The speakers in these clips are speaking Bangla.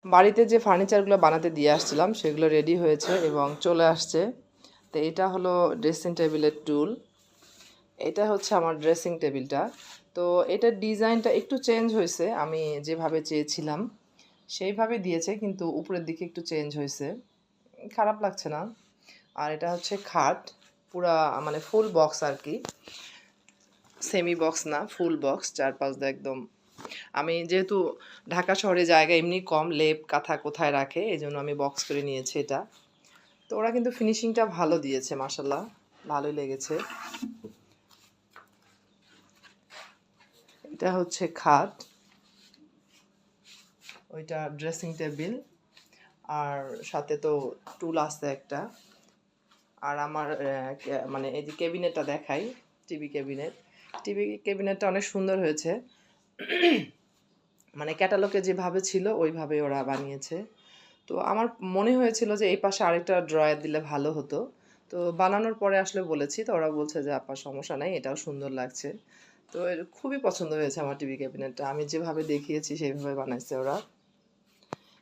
বাড়িতে যে ফার্নিচারগুলো বানাতে দিয়ে আসছিলাম সেগুলো রেডি হয়েছে এবং চলে আসছে। তো এটা হলো ড্রেসিং টেবিলের টুল। এটা হচ্ছে আমার ড্রেসিং টেবিলটা। তো এটার ডিজাইনটা একটু চেঞ্জ হয়েছে, আমি যেভাবে চেয়েছিলাম সেইভাবে দিয়েছে, কিন্তু উপরের দিকে একটু চেঞ্জ হয়েছে, খারাপ লাগছে না। আর এটা হচ্ছে খাট, পুরা মানে ফুল বক্স আর কি, সেমি বক্স না, ফুল বক্স, চারপাশ দিয়ে একদম। আমি যেহেতু ঢাকা শহরে জায়গা এমনি কম, লেপ কাঁথা কোথায় রাখে, এই জন্য আমি বক্স করে নিয়েছি এটা। তো ওরা কিন্তু ফিনিশিংটা ভালো দিয়েছে, মাশাল্লাহ ভালোই লেগেছে। এটা হচ্ছে খাট, ওইটা ড্রেসিং টেবিল, আর সাথে তো টুল আছে একটা। আর আমার মানে এই যে ক্যাবিনেটটা দেখাই, টিভি ক্যাবিনেট। টিভি ক্যাবিনেটটা অনেক সুন্দর হয়েছে, মানে ক্যাটালগে যেভাবে ছিল ওইভাবে ওরা বানিয়েছে। তো আমার মনে হয়েছিল যে এই পাশে আরেকটা ড্রয়ার দিলে ভালো হতো। তো বানানোর পরে আসলে বলেছি, তো ওরা বলছে যে আপা সমস্যা নাই, এটাও সুন্দর লাগছে। তো খুবই পছন্দ হয়েছে আমার টিভি ক্যাবিনেটটা, আমি যেভাবে দেখিয়েছি সেইভাবে বানাইছে ওরা।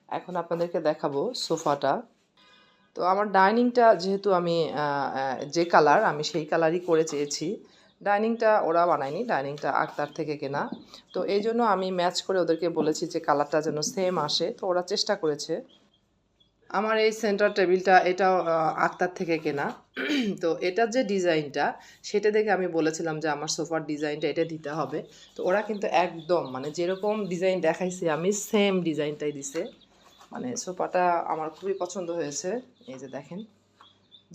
এখন আপনাদেরকে দেখাবো সোফাটা। তো আমার ডাইনিংটা যেহেতু আমি যে কালার, আমি সেই কালারই করে চেয়েছি। ডাইনিংটা ওরা বানায়নি, ডাইনিংটা আক্তার থেকে কেনা। তো এই জন্য আমি ম্যাচ করে ওদেরকে বলেছি যে কালারটা যেন সেম আসে, তো ওরা চেষ্টা করেছে। আমার এই সেন্টার টেবিলটা এটাও আক্তার থেকে কেনা। তো এটার যে ডিজাইনটা, সেটা দেখে আমি বলেছিলাম যে আমার সোফার ডিজাইনটা এটা দিতে হবে। তো ওরা কিন্তু একদম মানে যেরকম ডিজাইন দেখাইছি আমি সেম ডিজাইনটাই দিছে। মানে সোফাটা আমার খুবই পছন্দ হয়েছে। এই যে দেখেন,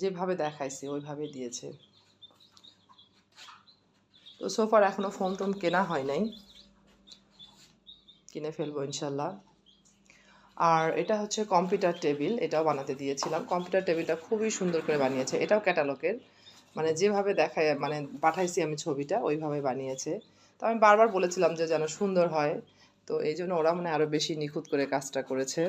যেভাবে দেখাইছি ওইভাবে দিয়েছে। তো সোফার এখনো ফোম টোম কেনা হয় নাই, কিনে ফেলবো ইনশাল্লাহ। আর এটা হচ্ছে কম্পিউটার টেবিল, এটাও বানাতে দিয়েছিলাম। কম্পিউটার টেবিলটা খুবই সুন্দর করে বানিয়েছে, এটাও ক্যাটালগের, মানে যেভাবে দেখায় মানে পাঠাইছি আমি ছবিটা ওইভাবে বানিয়েছে। তো আমি বারবার বলেছিলাম যে যেন সুন্দর হয়, তো এই জন্য ওরা মানে আরও বেশি নিখুঁত করে কাজটা করেছে।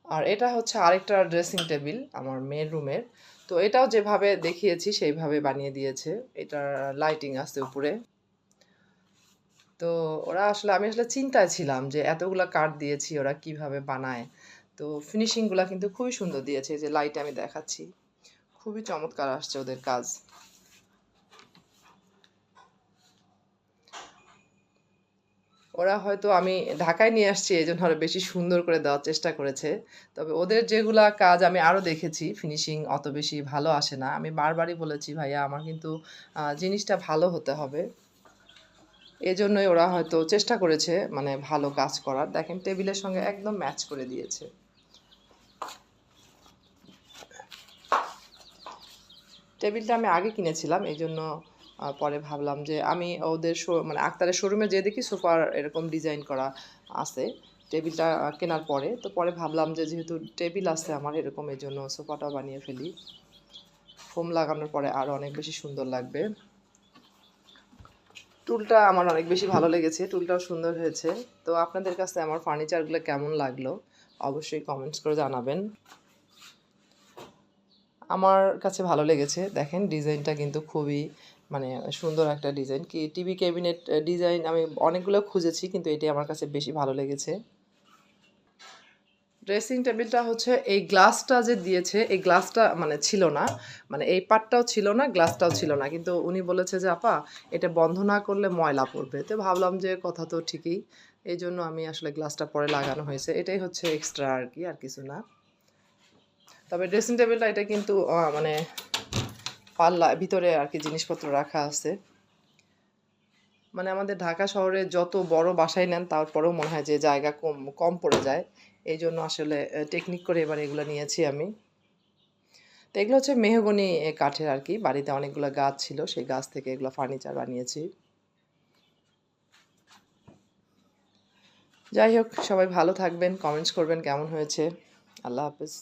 আর এটা হচ্ছে আরেকটা ড্রেসিং টেবিল আমার মেয়ের রুমের। তো এটাও যেভাবে দেখিয়েছি সেইভাবে বানিয়ে দিয়েছে, এটার লাইটিং আছে উপরে। তো ওরা আসলে, আমি আসলে চিন্তায় ছিলাম যে এতগুলা কাঠ দিয়েছি ওরা কিভাবে বানায়। তো ফিনিশিংগুলা কিন্তু খুবই সুন্দর দিয়েছে, যে লাইট আমি দেখাচ্ছি, খুবই চমৎকার আসছে ওদের কাজ। ওরা হয়তো আমি ঢাকায় নিয়ে আসছি এই জন্য আরো বেশি সুন্দর করে দেওয়ার চেষ্টা করেছে। তবে ওদের যেগুলা কাজ আমি আরও দেখেছি, ফিনিশিং অত বেশি ভালো আসে না। আমি বারবারই বলেছি ভাইয়া আমার কিন্তু জিনিসটা ভালো হতে হবে। এজন্যই ওরা হয়তো চেষ্টা করেছে মানে ভালো কাজ করার। দেখেন টেবিলের সঙ্গে একদম ম্যাচ করে দিয়েছে। টেবিলটা আমি আগে কিনেছিলাম, এই জন্য পরে ভাবলাম যে আমি ওদের মানে আক্তারের শোরুমে যেয়ে দেখি সোফার এরকম ডিজাইন করা আছে টেবিলটা কেনার পরে। তো পরে ভাবলাম যে যেহেতু টেবিল আছে আমার এরকম, এই জন্য সোফাটাও বানিয়ে ফেলি। ফোম লাগানোর পরে আরও অনেক বেশি সুন্দর লাগবে। টুলটা আমার অনেক বেশি ভালো লেগেছে, টুলটাও সুন্দর হয়েছে। তো আপনাদের কাছে আমার ফার্নিচারগুলো কেমন লাগলো অবশ্যই কমেন্টস করে জানাবেন। আমার কাছে ভালো লেগেছে, দেখেন ডিজাইনটা কিন্তু খুবই মানে সুন্দর একটা ডিজাইন। কি টিভি ক্যাবিনেট ডিজাইন আমি অনেকগুলো খুঁজেছি, কিন্তু এটি আমার কাছে বেশি ভালো লেগেছে। ড্রেসিং টেবিলটা হচ্ছে এই গ্লাসটা যে দিয়েছে, এই গ্লাসটা মানে ছিল না, মানে এই পাটটাও ছিল না, গ্লাসটাও ছিল না, কিন্তু উনি বলেছে যে আপা এটা বন্ধ না করলে ময়লা পড়বে। তো ভাবলাম যে কথা তো ঠিকই, এই জন্য আমি আসলে গ্লাসটা পরে লাগানো হয়েছে, এটাই হচ্ছে এক্সট্রা আর কি, আর কিছু না। তবে ড্রেসিং টেবিলটা এটা কিন্তু মানে পাল্লা ভিতরে আর কি জিনিসপত্র রাখা আছে। মানে আমাদের ঢাকা শহরে যত বড় বাসায় নেন তারপরেও মনে হয় যে জায়গা কম কম পড়ে যায়, এই জন্য আসলে টেকনিক করে এবার এগুলো নিয়েছি আমি। তো এগুলো হচ্ছে মেহগনি কাঠের আর কি, বাড়িতে অনেকগুলো গাছ ছিল, সেই গাছ থেকে এগুলো ফার্নিচার বানিয়েছি। যাই হোক, সবাই ভালো থাকবেন, কমেন্টস করবেন কেমন হয়েছে। আল্লাহ হাফেজ।